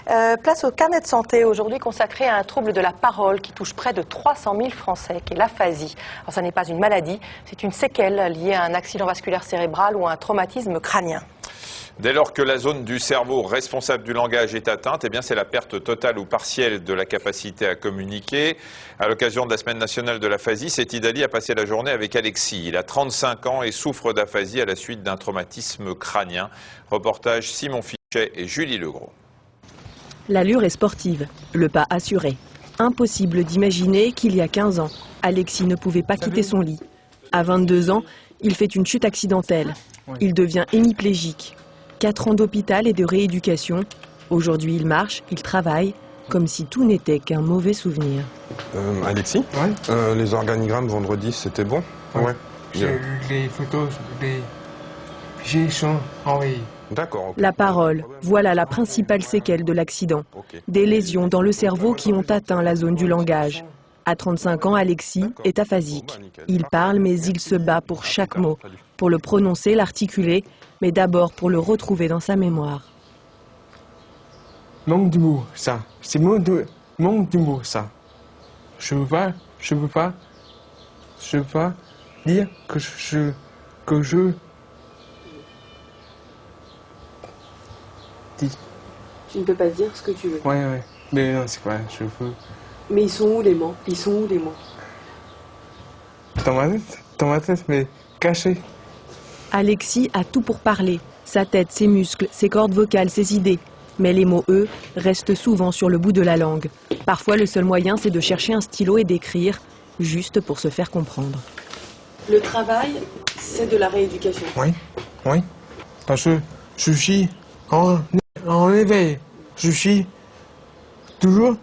Place au carnet de santé, aujourd'hui consacré à un trouble de la parole qui touche près de 300 000 Français, qui est l'aphasie. Alors ça n'est pas une maladie, c'est une séquelle liée à un accident vasculaire cérébral ou à un traumatisme crânien. Dès lors que la zone du cerveau responsable du langage est atteinte, eh bien c'est la perte totale ou partielle de la capacité à communiquer. À l'occasion de la semaine nationale de l'aphasie, cette Idali a passé la journée avec Alexis. Il a 35 ans et souffre d'aphasie à la suite d'un traumatisme crânien. Reportage Simon Fichet et Julie Legros. L'allure est sportive, le pas assuré. Impossible d'imaginer qu'il y a 15 ans, Alexis ne pouvait pas quitter son lit. À 22 ans, il fait une chute accidentelle. Il devient hémiplégique. 4 ans d'hôpital et de rééducation. Aujourd'hui, il marche, il travaille, comme si tout n'était qu'un mauvais souvenir. Alexis, ouais. Les organigrammes vendredi, c'était bon? Ouais. Les photos, les fichiers sont envoyés. D'accord. La parole, voilà la principale séquelle de l'accident. Des lésions dans le cerveau qui ont atteint la zone du langage. À 35 ans, Alexis est aphasique. Il parle, mais il se bat pour chaque mot, pour le prononcer, l'articuler, mais d'abord pour le retrouver dans sa mémoire. Manque d'humour, ça. C'est manque d'humour, ça. Je veux pas dire que je dis. Tu ne peux pas dire ce que tu veux. Ouais. Mais non, c'est quoi, je veux. Mais ils sont où les mots? Dans ma tête, mais caché. Alexis a tout pour parler. Sa tête, ses muscles, ses cordes vocales, ses idées. Mais les mots, eux, restent souvent sur le bout de la langue. Parfois, le seul moyen, c'est de chercher un stylo et d'écrire, juste pour se faire comprendre. Le travail, c'est de la rééducation. Oui. Parce que je suis en éveil. Je suis toujours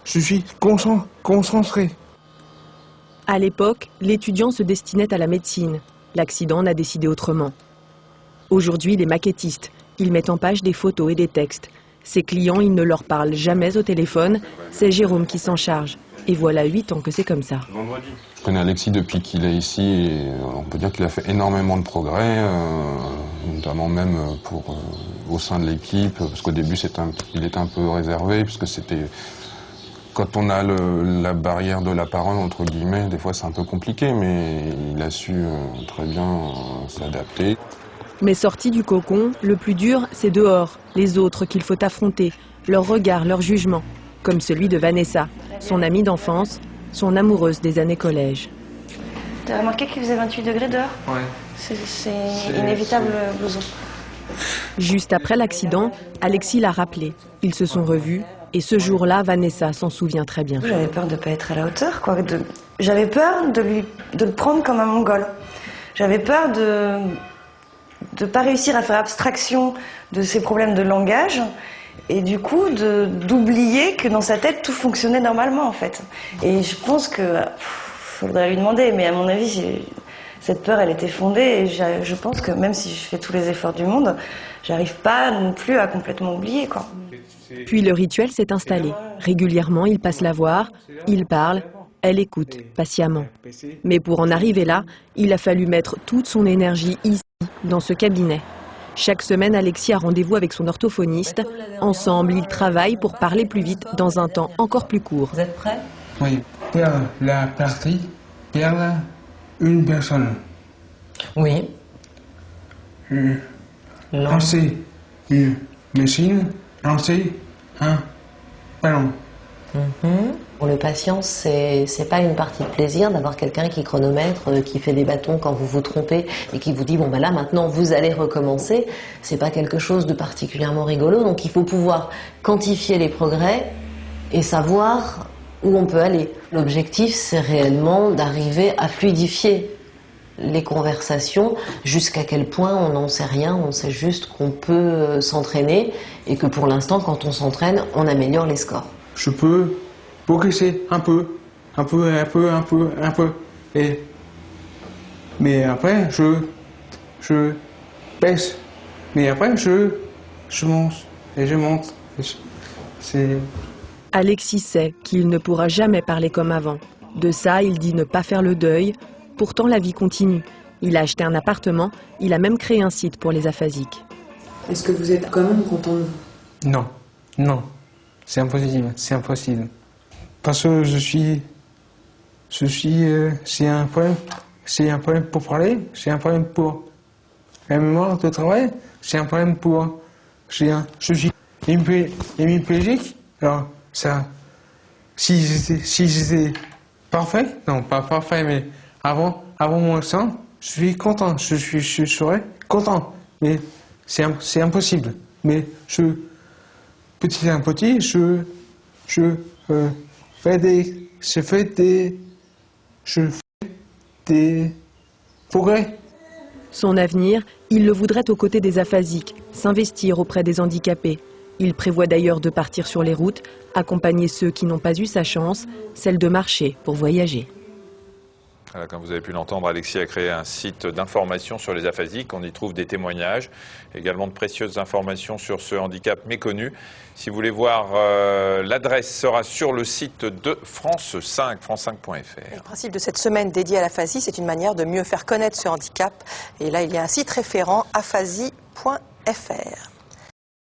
je suis concentré. À l'époque, l'étudiant se destinait à la médecine. L'accident n'a décidé autrement. Aujourd'hui, il est maquettiste. Il met en page des photos et des textes. Ses clients, il ne leur parle jamais au téléphone. C'est Jérôme qui s'en charge. Et voilà 8 ans que c'est comme ça. Je connais Alexis depuis qu'il est ici et on peut dire qu'il a fait énormément de progrès, notamment même au sein de l'équipe, parce qu'au début il était un peu réservé, puisque c'était... Quand on a la barrière de la parole, entre guillemets, des fois c'est un peu compliqué, mais il a su très bien s'adapter. Mais sorti du cocon, le plus dur, c'est dehors, les autres qu'il faut affronter, leur regard, leur jugement, comme celui de Vanessa, son amie d'enfance, son amoureuse des années collège. T'as remarqué qu'il faisait 28 degrés dehors? Ouais. C'est inévitable, blouson. Juste après l'accident, Alexis l'a rappelé. Ils se sont revus. Et ce jour-là, Vanessa s'en souvient très bien. J'avais peur de ne pas être à la hauteur, quoi. J'avais peur de le prendre comme un mongol. J'avais peur de ne pas réussir à faire abstraction de ses problèmes de langage et du coup d'oublier que dans sa tête tout fonctionnait normalement en fait. Et je pense que faudrait lui demander, mais à mon avis cette peur elle était fondée et je pense que même si je fais tous les efforts du monde, j'arrive pas non plus à complètement oublier quoi. Puis le rituel s'est installé. Régulièrement, il passe la voir, il parle, elle écoute patiemment. Mais pour en arriver là, il a fallu mettre toute son énergie ici, dans ce cabinet. Chaque semaine, Alexis a rendez-vous avec son orthophoniste. Ensemble, ils travaillent pour parler plus vite dans un temps encore plus court. Vous êtes prêts? Oui. Perdre la partie, perdre une personne. Oui. Lancer une machine, lancer un ballon. Pour le patient, c'est pas une partie de plaisir d'avoir quelqu'un qui chronomètre, qui fait des bâtons quand vous vous trompez et qui vous dit bon ben là maintenant vous allez recommencer. C'est pas quelque chose de particulièrement rigolo, donc il faut pouvoir quantifier les progrès et savoir où on peut aller. L'objectif c'est réellement d'arriver à fluidifier les conversations, jusqu'à quel point on n'en sait rien, on sait juste qu'on peut s'entraîner et que pour l'instant quand on s'entraîne, on améliore les scores. Je peux progresser un peu, mais après je baisse, mais après je monte. Alexis sait qu'il ne pourra jamais parler comme avant. De ça, il dit ne pas faire le deuil. Pourtant, la vie continue. Il a acheté un appartement, il a même créé un site pour les aphasiques. Est-ce que vous êtes quand même content de vous? Non, non, c'est impossible, c'est impossible. Parce que c'est un problème pour parler, c'est un problème pour la mémoire de travail, c'est un problème pour, je suis hémiplégique, alors ça, si j'étais parfait, non pas parfait, mais avant mon accident, je suis content, je serais content, mais c'est impossible. Mais petit à petit, je fais des progrès. Son avenir, il le voudrait aux côtés des aphasiques, s'investir auprès des handicapés. Il prévoit d'ailleurs de partir sur les routes, accompagner ceux qui n'ont pas eu sa chance, celle de marcher pour voyager. Voilà, comme vous avez pu l'entendre, Alexis a créé un site d'information sur les aphasiques. On y trouve des témoignages, également de précieuses informations sur ce handicap méconnu. Si vous voulez voir, l'adresse sera sur le site de France 5, france5.fr. Le principe de cette semaine dédiée à l'aphasie, c'est une manière de mieux faire connaître ce handicap. Et là, il y a un site référent aphasie.fr.